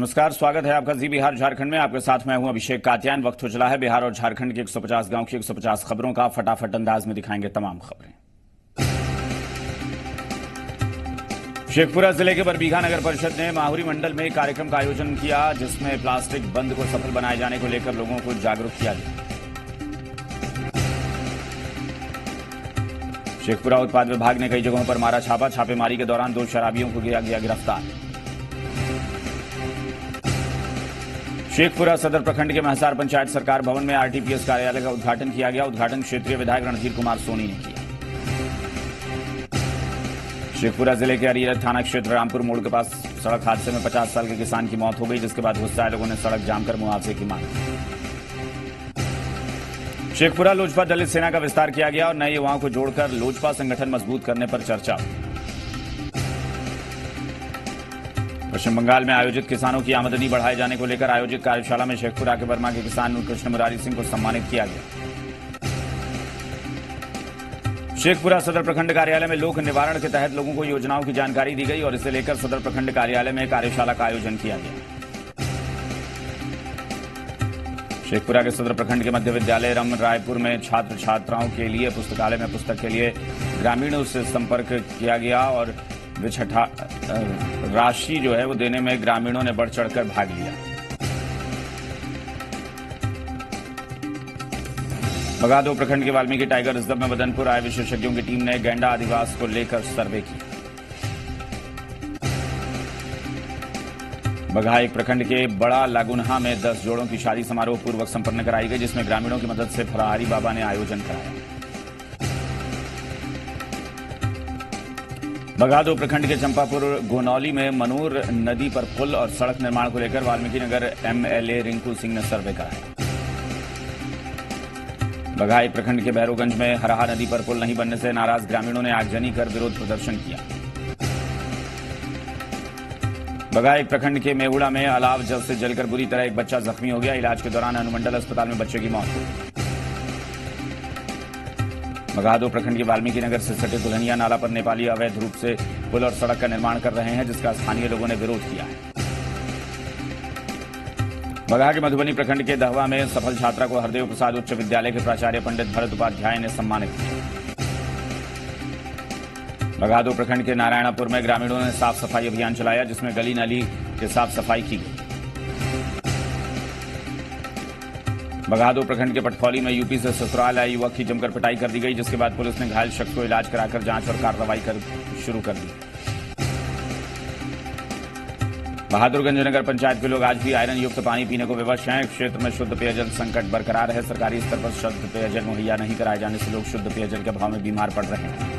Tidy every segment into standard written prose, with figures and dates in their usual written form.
नमस्कार, स्वागत है आपका जी बिहार झारखंड में। आपके साथ मैं हूं अभिषेक कात्यायन। वक्त हो चला है बिहार और झारखंड के 150 गांव की 150 खबरों का। फटाफट अंदाज में दिखाएंगे तमाम खबरें। शेखपुरा जिले के बरबीघा नगर परिषद ने माहुरी मंडल में एक कार्यक्रम का आयोजन किया, जिसमें प्लास्टिक बंद को सफल बनाए जाने को लेकर लोगों को जागरूक किया गया। शेखपुरा उत्पाद विभाग ने कई जगहों पर मारा छापा। छापेमारी के दौरान 2 शराबियों को किया गया गिरफ्तार। शेखपुरा सदर प्रखंड के महसार पंचायत सरकार भवन में आरटीपीएस कार्यालय का उद्घाटन किया गया। उद्घाटन क्षेत्रीय विधायक रणधीर कुमार सोनी ने किया। शेखपुरा जिले के अरियत थाना क्षेत्र रामपुर मोड़ के पास सड़क हादसे में 50 साल के किसान की मौत हो गई, जिसके बाद गुस्साए लोगों ने सड़क जाम कर मुआवजे की मांग की। शेखपुरा लोजपा दलित सेना का विस्तार किया गया और नए युवाओं को जोड़कर लोजपा संगठन मजबूत करने पर चर्चा। पश्चिम बंगाल में आयोजित किसानों की आमदनी बढ़ाए जाने को लेकर आयोजित कार्यशाला में शेखपुरा के बर्मा के किसान कृष्ण मुरारी सिंह को सम्मानित किया गया। शेखपुरा सदर प्रखंड कार्यालय में लोक निवारण के तहत लोगों को योजनाओं की जानकारी दी गई और इसे लेकर सदर प्रखंड कार्यालय में कार्यशाला का आयोजन किया गया। शेखपुरा के सदर प्रखंड के मध्य विद्यालय रमन रायपुर में छात्र छात्राओं के लिए पुस्तकालय में पुस्तक के लिए ग्रामीणों से संपर्क किया गया और विछठा राशि जो है वो देने में ग्रामीणों ने बढ़ चढ़कर भाग लिया। बगादो प्रखंड के वाल्मीकि टाइगर रिजर्व में मदनपुर आए विशेषज्ञों की टीम ने गैंडा आदिवास को लेकर सर्वे किया। बघाई प्रखंड के बड़ा लागुनहा में 10 जोड़ों की शादी समारोह पूर्वक संपन्न कराई गई, जिसमें ग्रामीणों की मदद से फरारी बाबा ने आयोजन कराया। बगादो प्रखंड के चंपापुर गोनौली में मनूर नदी पर पुल और सड़क निर्माण को लेकर वाल्मीकि नगर एमएलए रिंकू सिंह ने सर्वे कराया। बघाई प्रखंड के भैरोगंज में हरहा नदी पर पुल नहीं बनने से नाराज ग्रामीणों ने आगजनी कर विरोध प्रदर्शन किया। बघाई प्रखंड के मेहुड़ा में अलाव जल से जलकर बुरी तरह एक बच्चा जख्मी हो गया। इलाज के दौरान अनुमंडल अस्पताल में बच्चे की मौत हो गई। बगादो प्रखंड के वाल्मीकि नगर से सटे दुल्हनिया नाला पर नेपाली अवैध रूप से पुल और सड़क का निर्माण कर रहे हैं, जिसका स्थानीय लोगों ने विरोध किया है। बगहा के मधुबनी प्रखंड के दहवा में सफल छात्रा को हरदेव प्रसाद उच्च विद्यालय के प्राचार्य पंडित भरत उपाध्याय ने सम्मानित किया। बगादो प्रखंड के नारायणापुर में ग्रामीणों ने साफ सफाई अभियान चलाया, जिसमें गली नाली की साफ सफाई की गई। बगादो प्रखंड के पटखौली में यूपी से ससुराल आए युवक की जमकर पिटाई कर दी गई, जिसके बाद पुलिस ने घायल शख्स को इलाज कराकर जांच और कार्रवाई शुरू कर दी। बहादुरगंज नगर पंचायत के लोग आज भी आयरन युक्त पानी पीने को विवश हैं। क्षेत्र में शुद्ध पेयजल संकट बरकरार है। सरकारी स्तर पर शुद्ध पेयजल मुहैया नहीं कराए जाने से लोग शुद्ध पेयजल के अभाव में बीमार पड़ रहे हैं।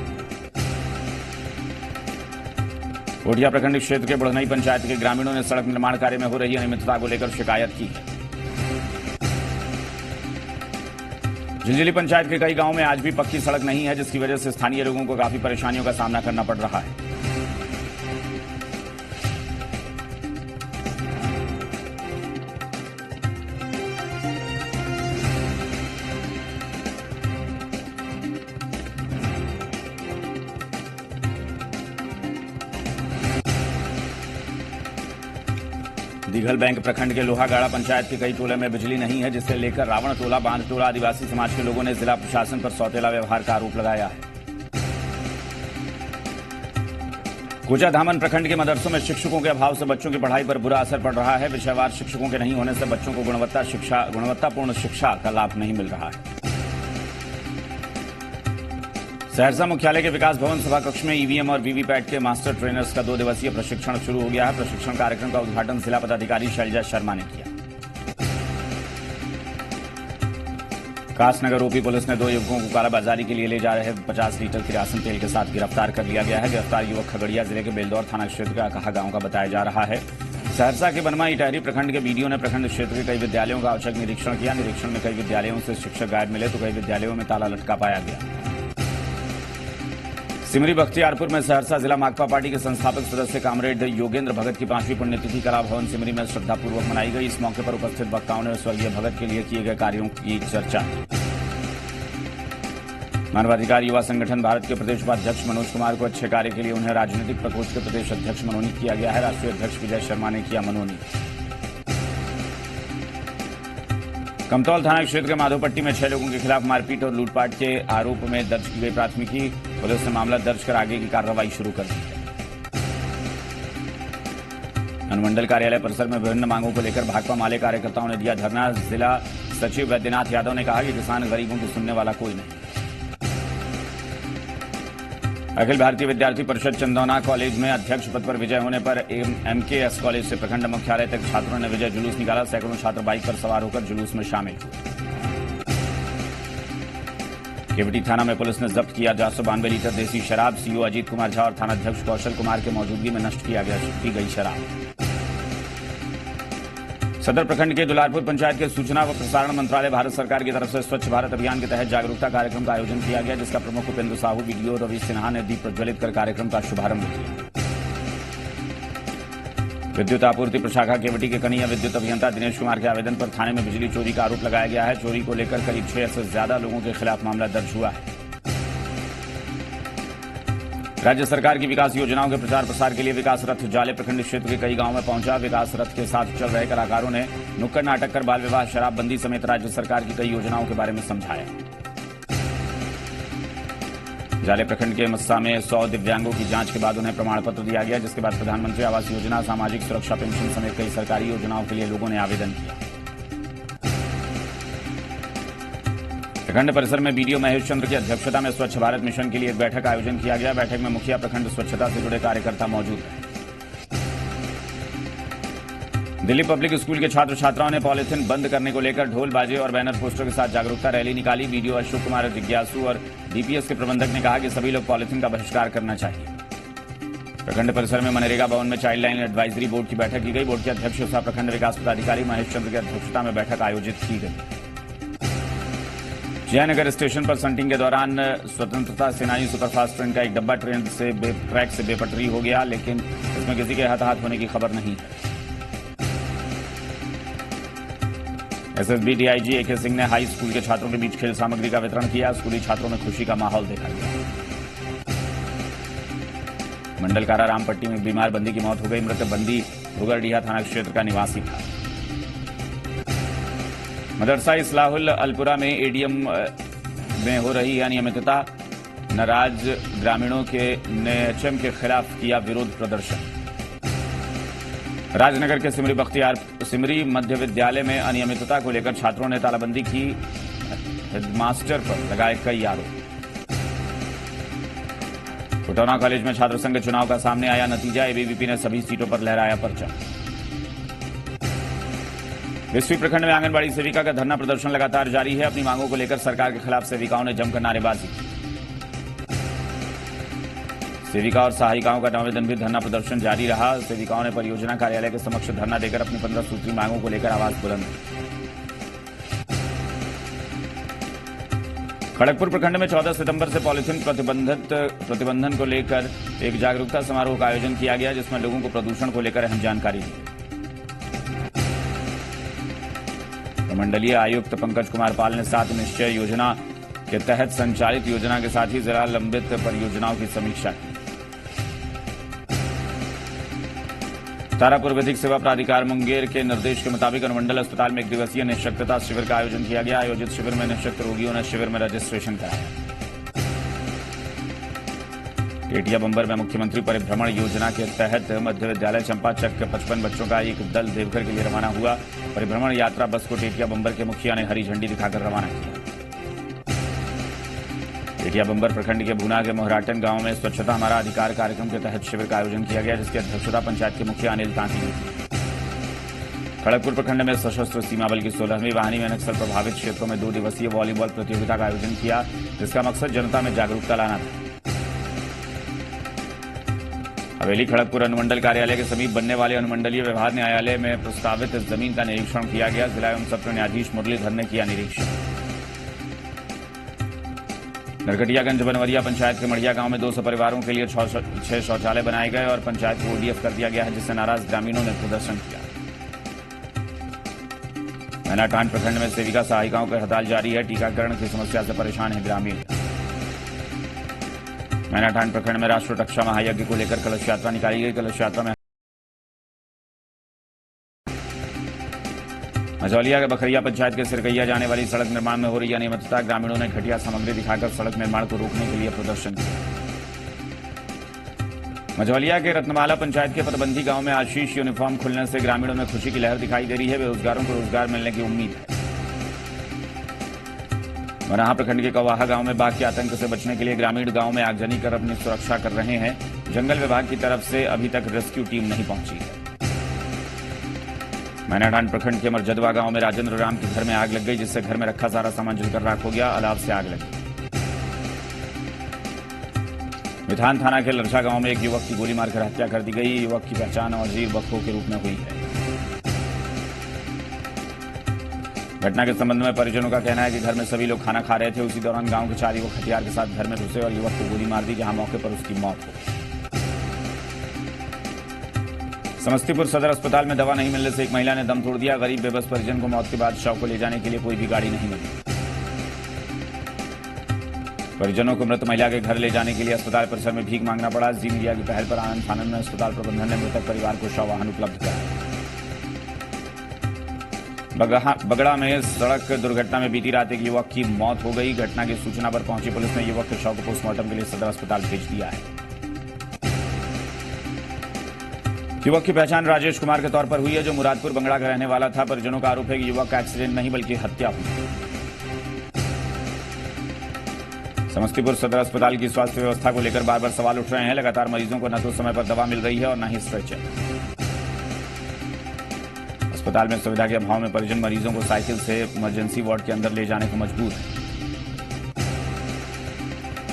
कोटिया प्रखंड क्षेत्र के बुढ़नई पंचायत के ग्रामीणों ने सड़क निर्माण कार्य में हो रही अनियमितता को लेकर शिकायत की है। झिलझिली पंचायत के कई गांवों में आज भी पक्की सड़क नहीं है, जिसकी वजह से स्थानीय लोगों को काफी परेशानियों का सामना करना पड़ रहा है। दिघल बैंक प्रखंड के लोहागाड़ा पंचायत के कई टोले में बिजली नहीं है, जिसे लेकर रावण टोला बांध टोला आदिवासी समाज के लोगों ने जिला प्रशासन पर सौतेला व्यवहार का आरोप लगाया है। कोचाधामन प्रखंड के मदरसों में शिक्षकों के अभाव से बच्चों की पढ़ाई पर बुरा असर पड़ रहा है। विषयवार शिक्षकों के नहीं होने से बच्चों को गुणवत्तापूर्ण शिक्षा का लाभ नहीं मिल रहा है। सहरसा मुख्यालय के विकास भवन सभा कक्ष में ईवीएम और वीवीपैट के मास्टर ट्रेनर्स का 2 दिवसीय प्रशिक्षण शुरू हो गया है। प्रशिक्षण कार्यक्रम का उद्घाटन जिला पदाधिकारी शैलजा शर्मा ने किया। कासनगर ओपी पुलिस ने 2 युवकों को कालाबाजारी के लिए ले जा रहे 50 लीटर किरासन तेल के साथ गिरफ्तार कर लिया गया है। गिरफ्तार युवक खगड़िया जिले के बेलदौर थाना क्षेत्र का कहा गांव का बताया जा रहा है। सहरसा के बनवा इटहरी प्रखंड के बीडीओ ने प्रखंड क्षेत्र के कई विद्यालयों का औचक निरीक्षण किया। निरीक्षण में कई विद्यालयों से शिक्षक गायब मिले तो कई विद्यालयों में ताला लटका पाया गया। सिमरी बख्तियारपुर में सहरसा जिला माकपा पार्टी के संस्थापक सदस्य कामरेड योगेंद्र भगत की 5वीं पुण्यतिथि कला भवन सिमरी में श्रद्धापूर्वक मनाई गई। इस मौके पर उपस्थित वक्ताओं ने स्वर्गीय भगत के लिए किए गए कार्यों की चर्चा। मानवाधिकार युवा संगठन भारत के प्रदेश उपाध्यक्ष मनोज कुमार को अच्छे कार्य के लिए उन्हें राजनीतिक प्रकोष्ठ के प्रदेश अध्यक्ष मनोनीत किया गया है। राष्ट्रीय अध्यक्ष विजय शर्मा ने किया मनोनीत। कमतौल थाना क्षेत्र के माधोपट्टी में 6 लोगों के खिलाफ मारपीट और लूटपाट के आरोप में दर्ज की गई प्राथमिकी। पुलिस ने मामला दर्ज कर आगे की कार्रवाई शुरू कर दी है। अनुमंडल कार्यालय परिसर में विभिन्न मांगों को लेकर भाकपा माले कार्यकर्ताओं ने दिया धरना। जिला सचिव वैद्यनाथ यादव ने कहा कि किसान गरीबों की सुनने वाला कोई नहीं। अखिल भारतीय विद्यार्थी परिषद चंदौना कॉलेज में अध्यक्ष पद पर विजय होने पर एमकेएस कॉलेज से प्रखंड मुख्यालय तक छात्रों ने विजय जुलूस निकाला। सैकड़ों छात्र बाइक पर सवार होकर जुलूस में शामिल हुए। केवटी थाना में पुलिस ने जब्त किया 492 लीटर देसी शराब। सीओ अजीत कुमार झा और थानाध्यक्ष कौशल कुमार के मौजूदगी में नष्ट की गई शराब। सदर प्रखंड के दुलारपुर पंचायत के सूचना व प्रसारण मंत्रालय भारत सरकार की तरफ से स्वच्छ भारत अभियान के तहत जागरूकता कार्यक्रम का आयोजन किया गया, जिसका प्रमुख उपेंद्र साहू, वीडियो रवि सिन्हा ने दीप प्रज्वलित कर कार्यक्रम का शुभारंभ किया। विद्युत आपूर्ति प्रशाखा केवटी के कनीय विद्युत अभियंता दिनेश कुमार के आवेदन पर थाने में बिजली चोरी का आरोप लगाया गया है। चोरी को लेकर करीब 6 से ज्यादा लोगों के खिलाफ मामला दर्ज हुआ है। राज्य सरकार की विकास योजनाओं के प्रचार प्रसार के लिए विकास रथ जाले प्रखंड क्षेत्र के कई गांवों में पहुंचा। विकास रथ के साथ चल रहे कलाकारों ने नुक्कड़ नाटक कर बाल विवाह, शराबबंदी समेत राज्य सरकार की कई योजनाओं के बारे में समझाया। जाले प्रखंड के मस्सा में 100 दिव्यांगों की जांच के बाद उन्हें प्रमाण पत्र दिया गया, जिसके बाद प्रधानमंत्री आवास योजना, सामाजिक सुरक्षा पेंशन समेत कई सरकारी योजनाओं के लिए लोगों ने आवेदन किया। प्रखंड परिसर में बीडीओ महेश चंद्र की अध्यक्षता में स्वच्छ भारत मिशन के लिए एक बैठक आयोजन किया गया। बैठक में मुखिया प्रखंड स्वच्छता से जुड़े कार्यकर्ता मौजूद रहे। दिल्ली पब्लिक स्कूल के छात्र छात्राओं ने पॉलिथीन बंद करने को लेकर ढोल बाजे और बैनर पोस्टर के साथ जागरूकता रैली निकाली। बीडीओ अशोक कुमार जिज्ञासु और डीपीएस के प्रबंधक ने कहा कि सभी लोग पॉलिथीन का बहिष्कार करना चाहिए। प्रखंड परिसर में मनरेगा भवन में चाइल्ड लाइन एडवाइजरी बोर्ड की बैठक की गई। बोर्ड के अध्यक्ष तथा प्रखंड विकास पदाधिकारी महेश चंद्र की अध्यक्षता में बैठक आयोजित की गई। जयनगर स्टेशन पर संटिंग के दौरान स्वतंत्रता सेनानी सुपरफास्ट ट्रेन का एक डब्बा ट्रेन से ट्रैक से बेपटरी हो गया, लेकिन इसमें किसी के हताहत होने की खबर नहीं है। एसएसबी डीआईजी एके सिंह ने हाई स्कूल के छात्रों के बीच खेल सामग्री का वितरण किया। स्कूली छात्रों में खुशी का माहौल देखा गया। मंडल कारा रामपट्टी में बीमार बंदी की मौत हो गई। मृत बंदी भुगरडीहा थाना क्षेत्र का निवासी था। मदरसा इस्लाहुल अलपुरा में एडीएम में हो रही अनियमितता। नाराज ग्रामीणों ने एचएम के खिलाफ किया विरोध प्रदर्शन। राजनगर के सिमरी मध्य विद्यालय में अनियमितता को लेकर छात्रों ने तालाबंदी की। हेडमास्टर पर लगाए कई आरोप। खुटौना कॉलेज में छात्र संघ चुनाव का सामने आया नतीजा। एबीवीपी ने सभी सीटों पर लहराया पर्चा। विस्फी प्रखंड में आंगनबाड़ी सेविका का धरना प्रदर्शन लगातार जारी है। अपनी मांगों को लेकर सरकार के खिलाफ सेविकाओं ने जमकर नारेबाजी की। सेविका और सहायिकाओं का 9वें दिन भी धरना प्रदर्शन जारी रहा। सेविकाओं ने परियोजना कार्यालय के समक्ष धरना देकर अपनी 15 सूत्री मांगों को लेकर आवाज बुलंद की। खड़गपुर प्रखंड में 14 सितंबर से पॉलिथीन प्रतिबंधन को लेकर एक जागरूकता समारोह का आयोजन किया गया, जिसमें लोगों को प्रदूषण को लेकर अहम जानकारी दी। मंडलीय आयुक्त पंकज कुमार पाल ने 7 निश्चय योजना के तहत संचालित योजना के साथ ही जिला लंबित परियोजनाओं की समीक्षा की। तारापुर विधिक सेवा प्राधिकार मुंगेर के निर्देश के मुताबिक अनुमंडल अस्पताल में 1 दिवसीय निःशक्तता शिविर का आयोजन किया गया। आयोजित शिविर में निःशक्त रोगियों ने शिविर में रजिस्ट्रेशन कराया। टेटिया बंबर में मुख्यमंत्री परिभ्रमण योजना के तहत मध्य विद्यालय चंपाचक के 55 बच्चों का एक दल देवघर के लिए रवाना हुआ। परिभ्रमण यात्रा बस को टेटिया बंबर के मुखिया ने हरी झंडी दिखाकर रवाना किया। टेटिया बंबर प्रखंड के भूना के मोहराटन गांव में स्वच्छता हमारा अधिकार कार्यक्रम के तहत शिविर का आयोजन किया गया, जिसकी अध्यक्षता पंचायत के मुखिया अनिल तांती ने की। खड़गपुर प्रखंड में सशस्त्र सीमा बल की 16वीं वाहिनी में नक्सल प्रभावित क्षेत्रों में 2 दिवसीय वॉलीबॉल प्रतियोगिता का आयोजन किया, जिसका मकसद जनता में जागरूकता लाना था। हवेली खड़गपुर अनुमंडल कार्यालय के समीप बनने वाले अनुमंडलीय व्यवहार न्यायालय में प्रस्तावित जमीन का निरीक्षण किया गया। जिला एवं सत्र न्यायाधीश मुरलीधर ने किया निरीक्षण। नरकटियागंज बनवरिया पंचायत के मढ़िया गांव में 200 परिवारों के लिए 6 शौचालय बनाए गए और पंचायत को ओडीएफ कर दिया गया है, जिससे नाराज ग्रामीणों ने प्रदर्शन किया। मैनाटांड प्रखंड में सेविका सहायिकाओं की हड़ताल जारी है। टीकाकरण की समस्या से परेशान है ग्रामीण। मैनाठान प्रखंड में राष्ट्र रक्षा महायज्ञ को लेकर कलश यात्रा निकाली गई। कलश यात्रा में मझौलिया के बखरिया पंचायत के सिरकैया जाने वाली सड़क निर्माण में हो रही अनियमितता, ग्रामीणों ने घटिया सामग्री दिखाकर सड़क निर्माण को रोकने के लिए प्रदर्शन किया। मझौलिया के रत्नमाला पंचायत के पतबंधी गांव में आशीष यूनिफॉर्म खुलने से ग्रामीणों में खुशी की लहर दिखाई दे रही है। बेरोजगारों को रोजगार मिलने की उम्मीद है। मनाहा प्रखंड के कवाहा गांव में बाघ के आतंक से बचने के लिए ग्रामीण गांव में आगजनी कर अपनी सुरक्षा कर रहे हैं। जंगल विभाग की तरफ से अभी तक रेस्क्यू टीम नहीं पहुंची है। मैनाठान प्रखंड के मरजदवा गांव में राजेंद्र राम के घर में आग लग गई, जिससे घर में रखा सारा सामान जलकर राख हो गया। अलाव से आग लगी। मिठान थाना के लरछा गांव में एक युवक की गोली मारकर हत्या कर दी गई। युवक की पहचान अजीर बख्खो के रूप में हुई है। घटना के संबंध में परिजनों का कहना है कि घर में सभी लोग खाना खा रहे थे। उसी दौरान गांव के 4 युवक हथियार के साथ घर में घुसे और युवक को गोली मार दी, जहां मौके पर उसकी मौत हो गई। समस्तीपुर सदर अस्पताल में दवा नहीं मिलने से एक महिला ने दम तोड़ दिया। गरीब बेबस परिजन को मौत के बाद शव को ले जाने के लिए कोई भी गाड़ी नहीं मिली। परिजनों को मृत महिला के घर ले जाने के लिए अस्पताल परिसर में भीख मांगना पड़ा। जी मीडिया की पहल पर आनंद फानंद में अस्पताल प्रबंधन ने मृतक परिवार को शव वाहन उपलब्ध कराया। बगड़ा में सड़क दुर्घटना में बीती रात एक युवक की मौत हो गई। घटना की सूचना पर पहुंची पुलिस ने युवक के शव को पोस्टमार्टम के लिए सदर अस्पताल भेज दिया है। युवक की पहचान राजेश कुमार के तौर पर हुई है, जो मुरादपुर बंगड़ा का रहने वाला था। परिजनों का आरोप है कि युवक का एक्सीडेंट नहीं बल्कि हत्या हुई। समस्तीपुर सदर अस्पताल की स्वास्थ्य व्यवस्था को लेकर बार बार सवाल उठ रहे हैं। लगातार मरीजों को न तो समय पर दवा मिल रही है और न ही स्ट्रेचर। अस्पताल में सुविधा के अभाव में परिजन मरीजों को साइकिल से इमरजेंसी वार्ड के अंदर ले जाने को मजबूर है।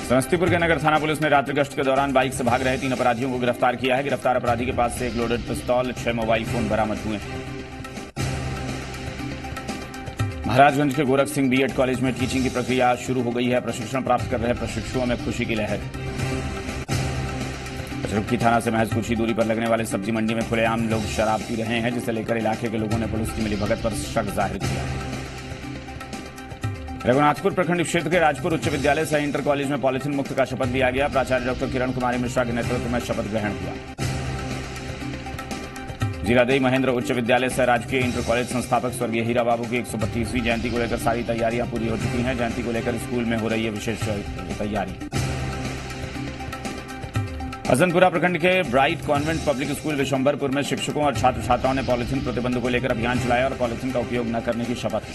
समस्तीपुर के नगर थाना पुलिस ने रात्रि गश्त के दौरान बाइक से भाग रहे 3 अपराधियों को गिरफ्तार किया है। गिरफ्तार अपराधी के पास से एक लोडेड पिस्तौल, 6 मोबाइल फोन बरामद हुए हैं। महाराजगंज के गोरख सिंह बीएड कॉलेज में टीचिंग की प्रक्रिया शुरू हो गई है। प्रशिक्षण प्राप्त कर रहे प्रशिक्षुओं में खुशी की लहर है। पचरुखी थाना से महज कुछ ही दूरी पर लगने वाले सब्जी मंडी में खुलेआम लोग शराब पी रहे हैं, जिसे लेकर इलाके के लोगों ने पुलिस की मिलीभगत पर शक जाहिर किया है। रघुनाथपुर प्रखंड क्षेत्र के राजपुर उच्च विद्यालय सह इंटर कॉलेज में पॉलिथीन मुक्त का शपथ लिया गया। प्राचार्य डॉक्टर किरण कुमारी मिश्रा के नेतृत्व में शपथ ग्रहण हुआ। जीरादेई महेंद्र उच्च विद्यालय सह राजकीय इंटर कॉलेज संस्थापक स्वर्गीय हीरा बाबू की 132वीं जयंती को लेकर सारी तैयारियां पूरी हो चुकी हैं। जयंती को लेकर स्कूल में हो रही है विशेष तैयारी। हसनपुरा प्रखंड के ब्राइट कॉन्वेंट पब्लिक स्कूल विशंबरपुर में शिक्षकों और छात्र छात्राओं ने पॉलिथीन प्रतिबंध को लेकर अभियान चलाया और पॉलिथीन का उपयोग न करने की शपथ ली।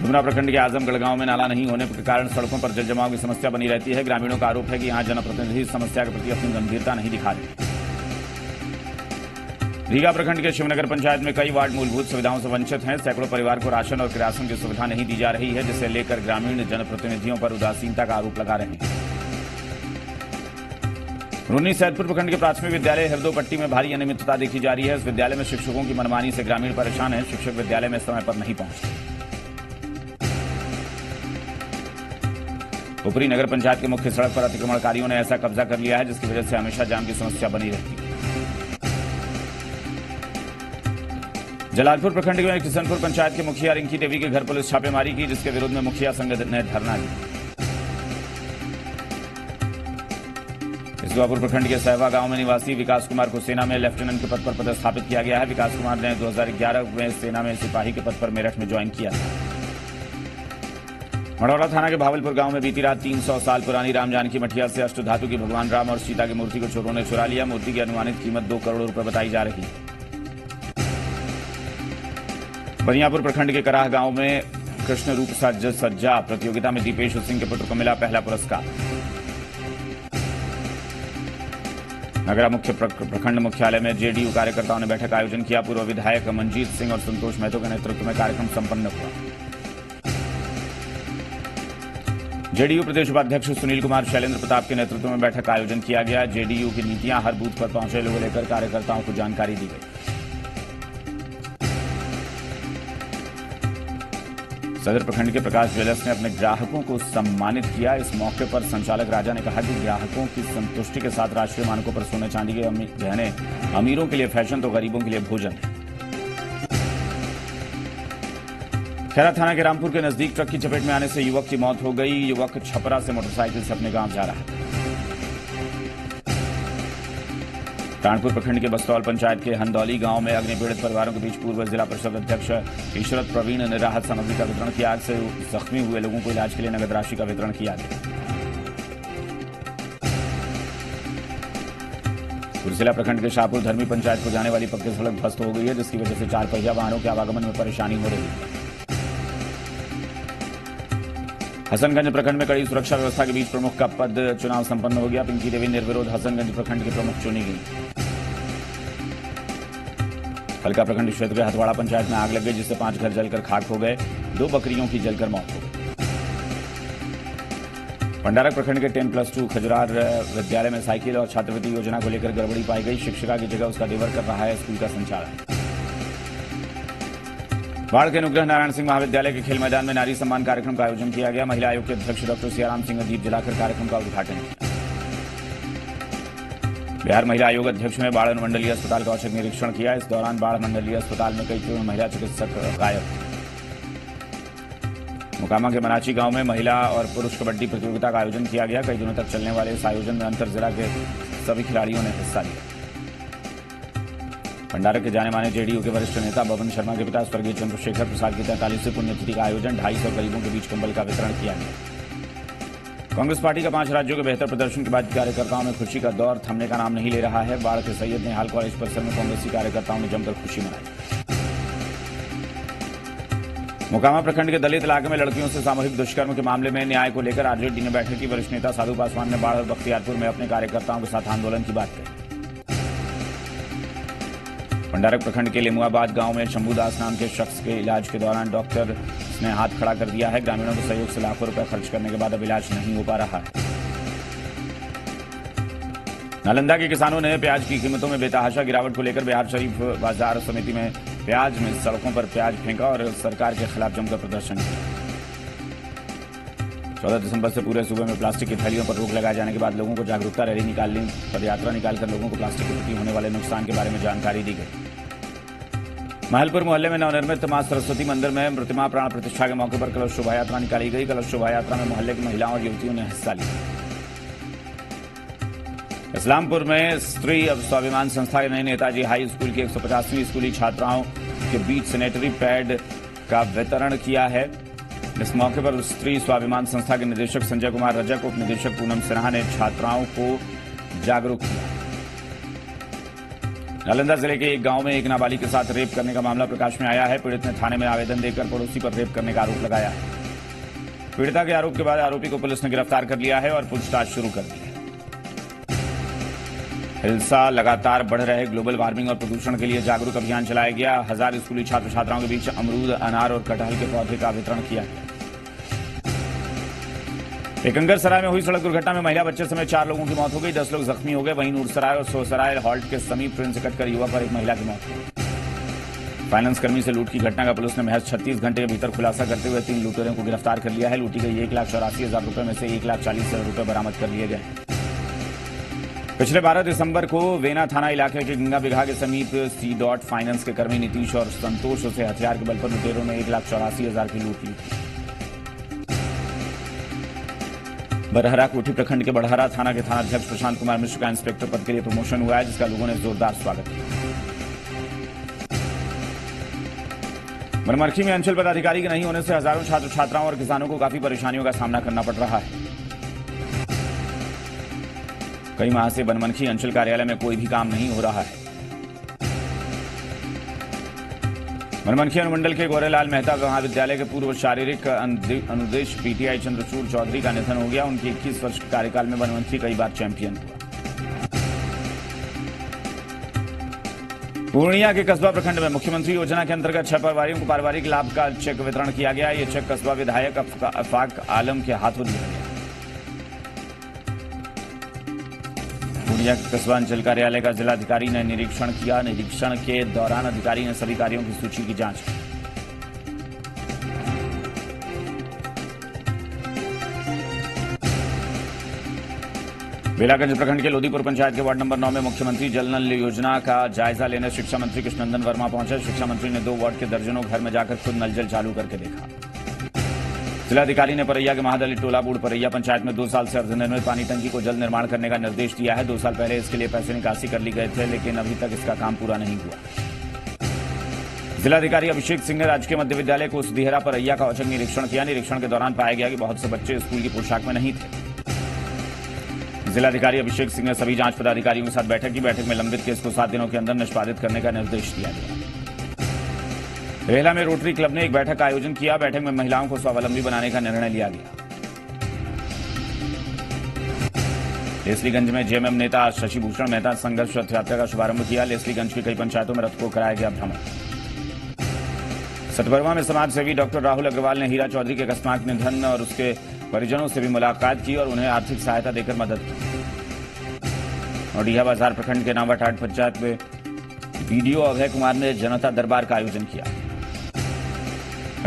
डुमरा प्रखंड के आजमगढ़ गांव में नाला नहीं होने के कारण सड़कों पर जलजमाव की समस्या बनी रहती है। ग्रामीणों का आरोप है कि यहां जनप्रतिनिधि इस समस्या के प्रति अपनी गंभीरता नहीं दिखा रहे। रीगा प्रखंड के शिवनगर पंचायत में कई वार्ड मूलभूत सुविधाओं से वंचित हैं। सैकड़ों परिवार को राशन और किरासन की सुविधा नहीं दी जा रही है, जिसे लेकर ग्रामीण जनप्रतिनिधियों पर उदासीनता का आरोप लगा रहे हैं। रूनी सैदपुर प्रखंड के प्राथमिक विद्यालय हरदोपट्टी में भारी अनियमितता देखी जा रही है। इस विद्यालय में शिक्षकों की मनमानी से ग्रामीण परेशान है। शिक्षक विद्यालय में समय पर नहीं पहुंचते। ऊपरी नगर पंचायत के मुख्य सड़क पर अतिक्रमणकारियों ने ऐसा कब्जा कर लिया है, जिसकी वजह से हमेशा जाम की समस्या बनी रहती है। जलालपुर प्रखंड में किशनपुर पंचायत के मुखिया रिंकी देवी के घर पुलिस छापेमारी की, जिसके विरोध में मुखिया संघ ने धरना दिया। इसुआपुर प्रखंड के सहवा गांव में निवासी विकास कुमार को सेना में लेफ्टिनेंट के पद पर पदस्थापित किया गया है। विकास कुमार ने 2011 में सेना में सिपाही के पद पर मेरठ में ज्वाइन किया था। मढ़ौरा थाना के भावलपुर गांव में बीती रात 300 साल पुरानी राम जानकी मठिया से अष्टधातु की भगवान राम और सीता की मूर्ति को चोरों ने चुरा लिया। मूर्ति की अनुमानित कीमत 2 करोड़ रुपए बताई जा रही है। बनियापुर प्रखंड के कराह गांव में कृष्ण रूप सज्जा प्रतियोगिता में दीपेश सिंह के पुत्र को मिला पहला पुरस्कार। नगरा मुख्य प्रखंड मुख्यालय में जेडीयू कार्यकर्ताओं ने बैठक आयोजन किया। पूर्व विधायक मंजीत सिंह और संतोष महतो के नेतृत्व में कार्यक्रम संपन्न हुआ। जेडीयू प्रदेश उपाध्यक्ष सुनील कुमार शैलेंद्र प्रताप के नेतृत्व में बैठक का आयोजन किया गया। जेडीयू की नीतियां हर बूथ पर पहुंचे लोगों लेकर कार्यकर्ताओं को जानकारी दी गई। सदर प्रखंड के प्रकाश ज्वेलर्स ने अपने ग्राहकों को सम्मानित किया। इस मौके पर संचालक राजा ने कहा कि ग्राहकों की संतुष्टि के साथ राष्ट्रीय मानकों पर सोने चांदी के गहने अमीरों के लिए फैशन तो गरीबों के लिए भोजन है। खैरा थाना के रामपुर के नजदीक ट्रक की चपेट में आने से युवक की मौत हो गई। युवक छपरा से मोटरसाइकिल से अपने गांव जा रहा है। कानपुर प्रखंड के बस्तौल पंचायत के हंदौली गांव में अग्नि पीड़ित परिवारों के बीच पूर्व जिला परिषद अध्यक्ष इशरत प्रवीण ने राहत सामग्री का वितरण किया। आग से जख्मी हुए लोगों को इलाज के लिए नगद राशि का वितरण किया गया। कुर्सेला प्रखंड के शाहपुर धर्मी पंचायत को जाने वाली पक्की सड़क ध्वस्त हो गई है, जिसकी वजह से 4 पहिया वाहनों के आवागमन में परेशानी हो रही है। हसनगंज प्रखंड में कड़ी सुरक्षा व्यवस्था के बीच प्रमुख का पद चुनाव संपन्न हो गया। पिंकी देवी निर्विरोध हसनगंज प्रखंड की प्रमुख चुनी गई। फलका प्रखंड क्षेत्र के हथवाड़ा पंचायत में आग लग गई, जिससे 5 घर जलकर खाक हो गए। 2 बकरियों की जलकर मौत हो गई। भंडारक प्रखंड के 10+2 खजुरार विद्यालय में साइकिल और छात्रवृत्ति योजना को लेकर गड़बड़ी पाई गई। शिक्षिका की जगह उसका देवर कर रहा है स्कूल का संचालन। बाढ़ के अनुग्रह नारायण सिंह महाविद्यालय के खेल मैदान में नारी सम्मान कार्यक्रम का आयोजन किया गया। महिला आयोग के अध्यक्ष डॉक्टर सियाराम सिंह ने दीप जलाकर कार्यक्रम का उद्घाटन किया। बिहार महिला आयोग अध्यक्ष ने बाढ़ अनुमंडलीय अस्पताल का औचक निरीक्षण किया। इस दौरान बाढ़ मंडलीय अस्पताल में कई महिला चिकित्सक गायब। मोकामा के मनाची गांव में महिला और पुरुष कबड्डी प्रतियोगिता का आयोजन किया गया। कई दिनों तक चलने वाले इस आयोजन में अंतर जिला के सभी खिलाड़ियों ने हिस्सा लिया। भंडारक के जाने माने जेडीयू के वरिष्ठ नेता बबन शर्मा के पिता स्वर्गीय चंद्रशेखर प्रसाद की 43वीं पुण्यतिथि का आयोजन। 250 गरीबों के बीच कंबल का वितरण किया गया। कांग्रेस पार्टी का 5 राज्यों के बेहतर प्रदर्शन के बाद कार्यकर्ताओं में खुशी का दौर थमने का नाम नहीं ले रहा है। बाढ़ के सैयद नेहाल कॉलेज परिसर में कांग्रेसी कार्यकर्ताओं ने जमकर खुशी मनाई। मोकामा प्रखंड के दलित इलाके में लड़कियों से सामूहिक दुष्कर्म के मामले में न्याय को लेकर आरजेडी ने बैठक की। वरिष्ठ नेता साधु पासवान ने बाढ़ और बख्तियारपुर में अपने कार्यकर्ताओं के साथ आंदोलन की बात कही। भंडारक प्रखंड के लेमुआबाद गांव में शंभूदास नाम के शख्स के इलाज के दौरान डॉक्टर ने हाथ खड़ा कर दिया है। ग्रामीणों के सहयोग से लाखों रुपए खर्च करने के बाद अब इलाज नहीं हो पा रहा है। नालंदा के किसानों ने प्याज की कीमतों में बेतहाशा गिरावट को लेकर बिहार शरीफ बाजार समिति में प्याज में सड़कों पर प्याज फेंका और सरकार के खिलाफ जमकर प्रदर्शन किया। 14 दिसंबर से पूरे सूबे में प्लास्टिक की थैलियों पर रोक लगाए जाने के बाद लोगों को जागरूकता रैली निकालनी, पदयात्रा निकालकर लोगों को प्लास्टिक के प्रति होने वाले नुकसान के बारे में जानकारी दी गई। महलपुर मोहल्ले में नवनिर्मित मां सरस्वती मंदिर में प्रतिमा प्राण प्रतिष्ठा के मौके पर कलश शोभा यात्रा निकाली गई। कलश शोभा यात्रा में मोहल्ले की महिलाओं और युवतियों ने हिस्सा लिया। इस्लामपुर में स्त्री स्वाभिमान संस्था ने नेताजी हाई स्कूल की 150वीं स्कूली छात्राओं के बीच सैनिटरी पैड का वितरण किया है। इस मौके पर स्त्री स्वाभिमान संस्था के निदेशक संजय कुमार रजक, उप निदेशक पूनम सिन्हा ने छात्राओं को जागरूक किया। नालंदा जिले के एक गांव में एक नाबालिग के साथ रेप करने का मामला प्रकाश में आया है। पीड़ित ने थाने में आवेदन देकर पड़ोसी पर रेप करने का आरोप लगाया है। पीड़िता के आरोप के बाद आरोपी को पुलिस ने गिरफ्तार कर लिया है और पूछताछ शुरू कर दी है। हिल्सा लगातार बढ़ रहे ग्लोबल वार्मिंग और प्रदूषण के लिए जागरूक अभियान चलाया गया। 1000 स्कूली छात्र छात्राओं के बीच अमरूद, अनार और कटहल के पौधे का वितरण किया गया। एकंगरसराय में हुई सड़क दुर्घटना में महिला बच्चे समेत 4 लोगों की मौत हो गई। 10 लोग जख्मी हो गए। वहीं नूरसराय और सोसराय हॉल्ट के समीप ट्रेन से कटकर युवक और एक महिला की मौत हो गई। फाइनेंस कर्मी से लूट की घटना का पुलिस ने महज 36 घंटे के भीतर खुलासा करते हुए 3 लुटेरों को गिरफ्तार कर लिया है। लूटी गई 1,84,000 रुपए में से 1,40,000 रुपए बरामद कर लिए गए। पिछले 12 दिसंबर को वेना थाना इलाके के गंगा बिघा के समीप सी डॉट फाइनेंस के कर्मी नीतीश और संतोष से हथियार के बल पर लुटेरों ने 1,84,000 की लूट ली। बरहरा कोठी प्रखंड के बड़हरा थाना के थानाध्यक्ष प्रशांत कुमार मिश्र का इंस्पेक्टर पद के लिए प्रमोशन हुआ है, जिसका लोगों ने जोरदार स्वागत किया। बनमनखी में अंचल पदाधिकारी के नहीं होने से हजारों छात्र छात्राओं और किसानों को काफी परेशानियों का सामना करना पड़ रहा है। कई माह से बनमनखी अंचल कार्यालय में कोई भी काम नहीं हो रहा है। बनमनखी अनुमंडल के गौरेलाल मेहता महाविद्यालय के पूर्व शारीरिक अनुदेश पीटीआई चंद्रचूड़ चौधरी का निधन हो गया। उनके 21 वर्ष के कार्यकाल में बनमनखी कई बार चैंपियन हुआ। पूर्णिया के कस्बा प्रखंड में मुख्यमंत्री योजना के अंतर्गत 6 परिवारों को पारिवारिक लाभ का चेक वितरण किया गया। ये चेक कस्बा विधायक अफाक आलम के हाथों दिया गया। पूर्णिया के कस्बा अंचल कार्यालय का जिलाधिकारी ने निरीक्षण किया। निरीक्षण के दौरान अधिकारी ने सभी कार्यों की सूची की जांच की। बेलागंज प्रखंड के लोदीपुर पंचायत के वार्ड नंबर 9 में मुख्यमंत्री जल नल योजना का जायजा लेने शिक्षा मंत्री कृष्णनंदन वर्मा पहुंचे। शिक्षा मंत्री ने 2 वार्ड के दर्जनों घर में जाकर खुद नल जल चालू करके देखा। जिलाधिकारी ने परैया के महादलित टोला बूढ़ परैया पंचायत में 2 साल से अर्धनिर्मित पानी टंकी को जल्द निर्माण करने का निर्देश दिया है। 2 साल पहले इसके लिए पैसे निकासी कर ली गए थे, लेकिन अभी तक इसका काम पूरा नहीं हुआ। जिलाधिकारी अभिषेक सिंह ने राजकीय मध्य विद्यालय कोसदिहरा परैया का औचक निरीक्षण किया। निरीक्षण के दौरान पाया गया कि बहुत से बच्चे स्कूल की पोशाक में नहीं थे। जिलाधिकारी अभिषेक सिंह ने सभी जांच पदाधिकारियों के साथ बैठक की। बैठक में लंबित केस को 7 दिनों के अंदर निष्पादित करने का निर्देश दिया गया। रेहला में रोटरी क्लब ने एक बैठक का आयोजन किया। बैठक में महिलाओं को स्वावलंबी बनाने का निर्णय लिया गया। लेस्लीगंज में जेएमएम नेता शशि भूषण मेहता संघर्ष रथ यात्रा का शुभारंभ किया। लेस्लीगंज की कई पंचायतों में रथ को कराया गया भ्रमण। सतबरवा में समाज सेवी डॉक्टर राहुल अग्रवाल ने हीरा चौधरी के अकस्मात निधन और उसके परिजनों से भी मुलाकात की और उन्हें आर्थिक सहायता देकर मदद की। नौडिया बाजार प्रखंड के नावाटाट पंचायत में बीडीओ अभय कुमार ने जनता दरबार का आयोजन किया।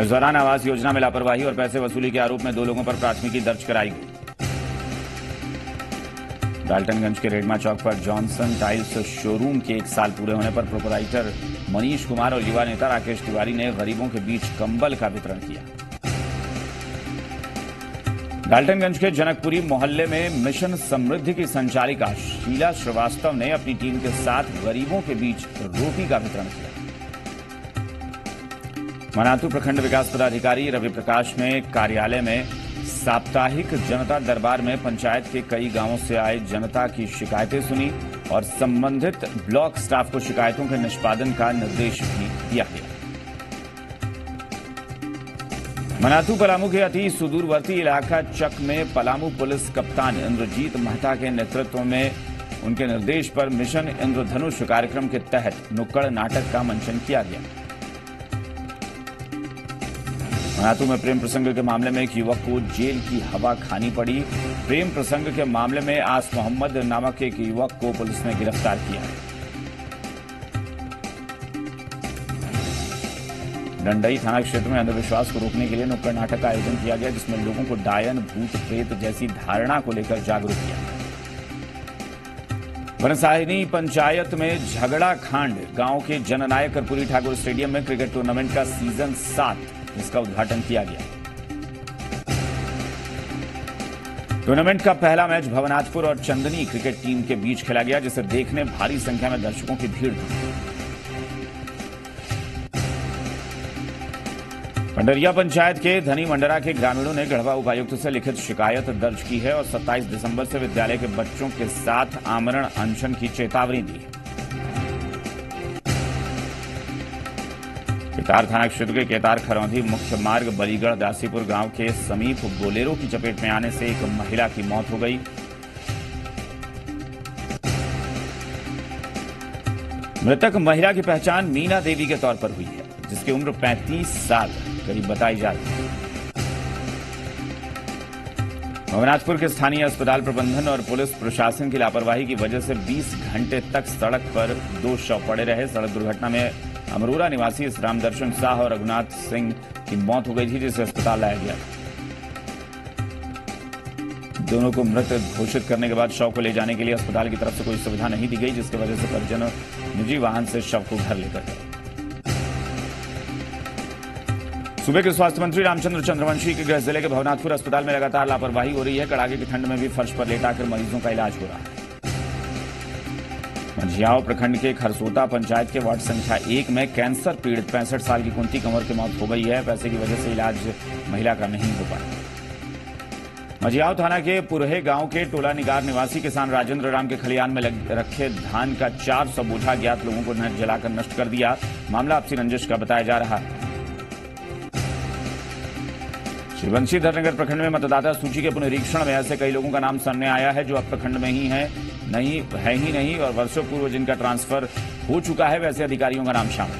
इस दौरान आवास योजना में लापरवाही और पैसे वसूली के आरोप में 2 लोगों पर प्राथमिकी दर्ज कराई गई। डाल्टनगंज के रेडमा चौक पर जॉनसन टाइल्स शोरूम के 1 साल पूरे होने पर प्रोपराइटर मनीष कुमार और युवा नेता राकेश तिवारी ने गरीबों के बीच कंबल का वितरण किया। डाल्टनगंज के जनकपुरी मोहल्ले में मिशन समृद्धि की संचालिका शीला श्रीवास्तव ने अपनी टीम के साथ गरीबों के बीच रोटी का वितरण किया। मनातू प्रखंड विकास पदाधिकारी रवि प्रकाश ने कार्यालय में साप्ताहिक जनता दरबार में पंचायत के कई गांवों से आए जनता की शिकायतें सुनी और संबंधित ब्लॉक स्टाफ को शिकायतों के निष्पादन का निर्देश भी दिया गया। मनातू पलामू के अति सुदूरवर्ती इलाका चक में पलामू पुलिस कप्तान इंद्रजीत महता के नेतृत्व में उनके निर्देश पर मिशन इंद्रधनुष कार्यक्रम के तहत नुक्कड़ नाटक का मंचन किया गया। मनातू में प्रेम प्रसंग के मामले में एक युवक को जेल की हवा खानी पड़ी। प्रेम प्रसंग के मामले में आस मोहम्मद नामक एक युवक को पुलिस ने गिरफ्तार किया है। डंडई थाना क्षेत्र में अंधविश्वास को रोकने के लिए नुक्कड़ नाटक का आयोजन किया गया, जिसमें लोगों को डायन भूत प्रेत जैसी धारणा को लेकर जागरूक किया गया। बनसाहिनी पंचायत में झगड़ा खांड गांव के जननायक कर्पूरी ठाकुर स्टेडियम में क्रिकेट टूर्नामेंट का सीजन 7 इसका उद्घाटन किया गया। टूर्नामेंट का पहला मैच भवनाथपुर और चंदनी क्रिकेट टीम के बीच खेला गया, जिसे देखने भारी संख्या में दर्शकों की भीड़ थी। पंडरिया पंचायत के धनी मंडरा के ग्रामीणों ने गढ़वा उपायुक्त से लिखित शिकायत दर्ज की है और 27 दिसंबर से विद्यालय के बच्चों के साथ आमरण अनशन की चेतावनी दी है। केतार थाना क्षेत्र के केतार खरौंधी मुख्य मार्ग बलीगढ़ दासीपुर गांव के समीप बोलेरो की चपेट में आने से एक महिला की मौत हो गई। मृतक महिला की पहचान मीना देवी के तौर पर हुई है, जिसकी उम्र 35 साल करीब बताई जा रही है। भवनाथपुर के स्थानीय अस्पताल प्रबंधन और पुलिस प्रशासन की लापरवाही की वजह से 20 घंटे तक सड़क पर 2 शव पड़े रहे। सड़क दुर्घटना में अमरूरा निवासी रामदर्शन शाह और रघुनाथ सिंह की मौत हो गई थी, जिसे अस्पताल लाया गया। दोनों को मृत घोषित करने के बाद शव को ले जाने के लिए अस्पताल की तरफ से कोई सुविधा नहीं दी गई, जिसकी वजह से परिजनों निजी वाहन से शव को घर लेकर गए। सूबे के स्वास्थ्य मंत्री रामचंद्र चंद्रवंशी के गृह जिले के भवनाथपुर अस्पताल में लगातार लापरवाही हो रही है। कड़ाके की ठंड में भी फर्श पर लेटाकर मरीजों का इलाज हो रहा है। मंझियाओं प्रखंड के खरसोता पंचायत के वार्ड संख्या 1 में कैंसर पीड़ित 65 साल की कुंती कंवर की मौत हो गई है। पैसे की वजह से इलाज महिला का नहीं हो पाया। मंझियाओं थाना के पुरहे गांव के टोला निगार निवासी किसान राजेंद्र राम के खलियान में रखे धान का 400 बोझा ज्ञात लोगों को जलाकर नष्ट कर दिया। मामला आपसी रंजिश का बताया जा रहा है। श्रीवंशीधर नगर प्रखंड में मतदाता सूची के पुनरीक्षण में ऐसे कई लोगों का नाम सामने आया है जो अब प्रखंड में ही है नहीं और वर्षों पूर्व जिनका ट्रांसफर हो चुका है, वैसे अधिकारियों का नाम शामिल।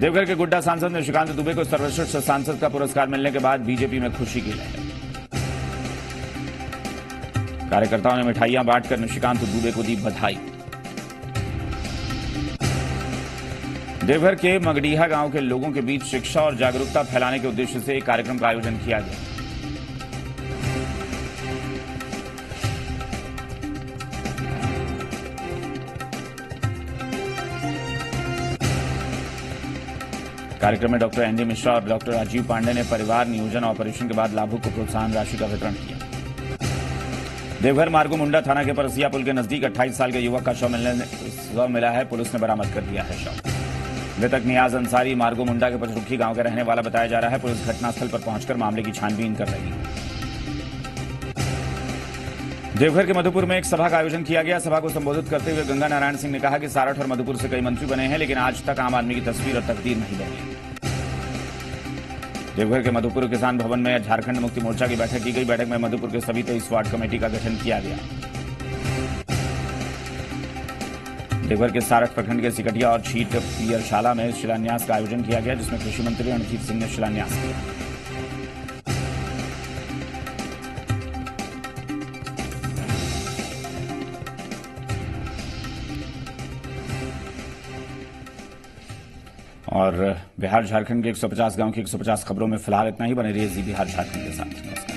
देवघर के गुड्डा सांसद निशिकांत दुबे को सर्वश्रेष्ठ सांसद का पुरस्कार मिलने के बाद बीजेपी में खुशी की लहर। कार्यकर्ताओं ने मिठाइयां बांटकर निशिकांत दुबे को दी बधाई। देवघर के मगडीहा गांव के लोगों के बीच शिक्षा और जागरूकता फैलाने के उद्देश्य से एक कार्यक्रम का आयोजन किया गया। कार्यक्रम में डॉक्टर एनडी मिश्रा और डॉक्टर राजीव पांडे ने परिवार नियोजन ऑपरेशन के बाद लाभुक को प्रोत्साहन राशि का वितरण किया। देवघर मार्गो मुंडा थाना के परसिया पुल के नजदीक 28 साल के युवक का शव मिला है। पुलिस ने बरामद कर लिया है शव। मृतक नियाज अंसारी मार्गो मुंडा के पचरुखी गांव का रहने वाला बताया जा रहा है। पुलिस घटनास्थल पर पहुंचकर मामले की छानबीन कर रही है। देवघर के मधुपुर में एक सभा का आयोजन किया गया। सभा को संबोधित करते हुए गंगा नारायण सिंह ने कहा कि सारठ और मधुपुर से कई मंत्री बने हैं, लेकिन आज तक आम आदमी की तस्वीर और तकदीर नहीं बदली। देवघर के मधुपुर किसान भवन में झारखंड मुक्ति मोर्चा की बैठक की गई। बैठक में मधुपुर के सभी 23 वार्ड कमेटी का गठन किया गया। देवघर के सारठ प्रखंड के सिकटिया और छीट पियरशाला में शिलान्यास का आयोजन किया गया, जिसमें कृषि मंत्री रणजीत सिंह ने शिलान्यास किया। और बिहार झारखंड के 150 गांव की 150 खबरों में फिलहाल इतना ही। बने रहिए जी बिहार झारखंड के साथ। नमस्कार।